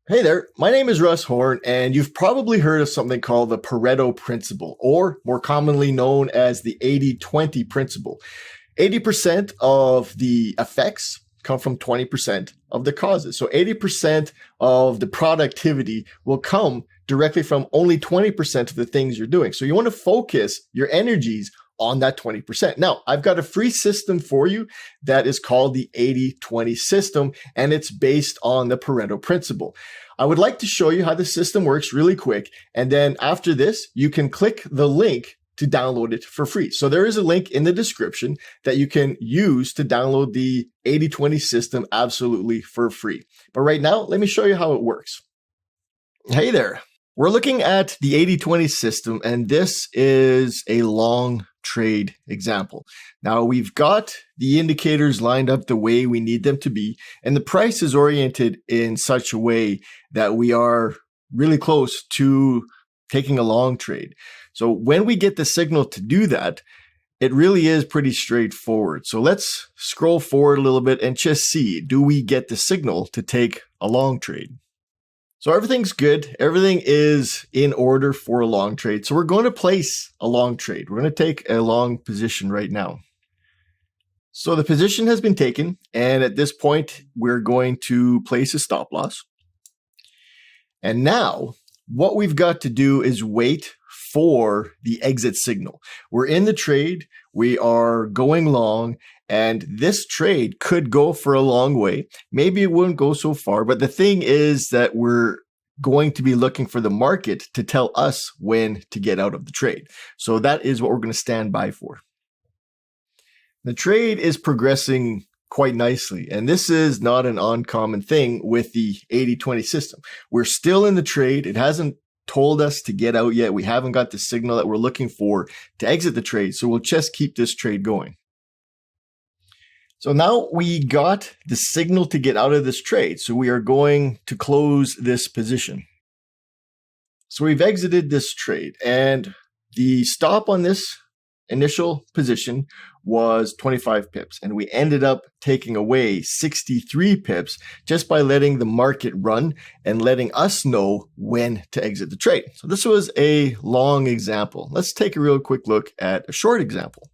Hey there, my name is Russ Horn, and you've probably heard of something called the Pareto principle, or more commonly known as the 80-20 principle. 80% of the effects come from 20% of the causes. So 80% of the productivity will come directly from only 20% of the things you're doing. So you want to focus your energies on that 20%. Now, I've got a free system for you that is called the 80-20 system, and it's based on the Pareto principle. I would like to show you how the system works really quick, and then after this, you can click the link to download it for free. So there is a link in the description that you can use to download the 80-20 system absolutely for free. But right now, let me show you how it works. Hey there. We're looking at the 80-20 system, and this is a long trade example. Now we've got the indicators lined up the way we need them to be, and the price is oriented in such a way that we are really close to taking a long trade. So when we get the signal to do that, it really is pretty straightforward. So let's scroll forward a little bit and just see, do we get the signal to take a long trade? So everything's good. Everything is in order for a long trade. So we're going to place a long trade. We're going to take a long position right now. So the position has been taken. And at this point, we're going to place a stop loss. And now what we've got to do is wait for the exit signal. We're in the trade. We are going long. And this trade could go for a long way. Maybe it wouldn't go so far, but the thing is that we're going to be looking for the market to tell us when to get out of the trade. So that is what we're going to stand by for. The trade is progressing quite nicely, and this is not an uncommon thing with the 80-20 system. We're still in the trade. It hasn't told us to get out yet. We haven't got the signal that we're looking for to exit the trade. So we'll just keep this trade going. So now we got the signal to get out of this trade. So we are going to close this position. So we've exited this trade, and the stop on this initial position was 25 pips. And we ended up taking away 63 pips just by letting the market run and letting us know when to exit the trade. So this was a long example. Let's take a real quick look at a short example.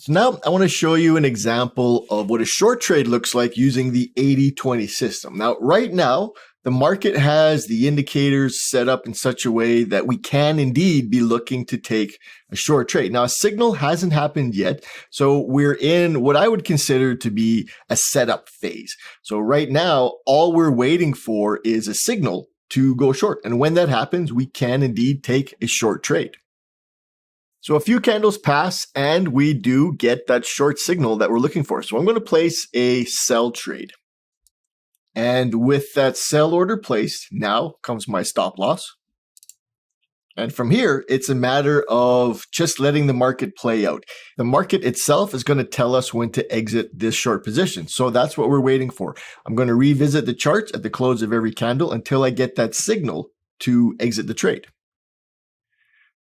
So now I want to show you an example of what a short trade looks like using the 80-20 system. Now, right now, the market has the indicators set up in such a way that we can indeed be looking to take a short trade. Now, a signal hasn't happened yet, so we're in what I would consider to be a setup phase. So right now, all we're waiting for is a signal to go short. And when that happens, we can indeed take a short trade. So a few candles pass and we do get that short signal that we're looking for. So I'm going to place a sell trade. And with that sell order placed, now comes my stop loss. And from here, it's a matter of just letting the market play out. The market itself is going to tell us when to exit this short position. So that's what we're waiting for. I'm going to revisit the charts at the close of every candle until I get that signal to exit the trade.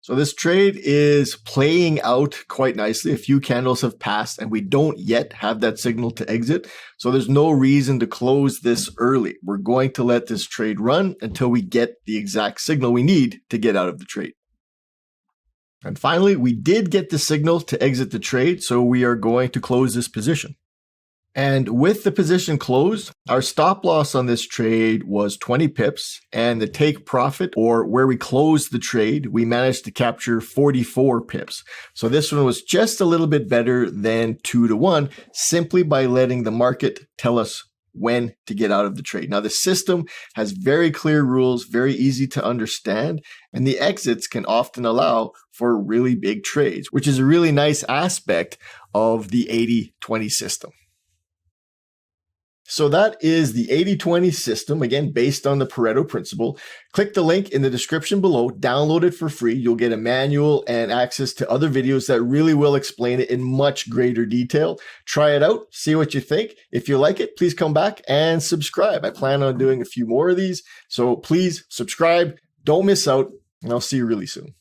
So this trade is playing out quite nicely. A few candles have passed and we don't yet have that signal to exit. So there's no reason to close this early. We're going to let this trade run until we get the exact signal we need to get out of the trade. And finally, we did get the signal to exit the trade. So we are going to close this position. And with the position closed, our stop loss on this trade was 20 pips, and the take profit, or where we closed the trade, we managed to capture 44 pips. So this one was just a little bit better than 2-1, simply by letting the market tell us when to get out of the trade. Now the system has very clear rules, very easy to understand, and the exits can often allow for really big trades, which is a really nice aspect of the 80-20 system. So that is the 80-20 system, again, based on the Pareto principle. Click the link in the description below, download it for free. You'll get a manual and access to other videos that really will explain it in much greater detail. Try it out, see what you think. If you like it, please come back and subscribe. I plan on doing a few more of these, so please subscribe, don't miss out, and I'll see you really soon.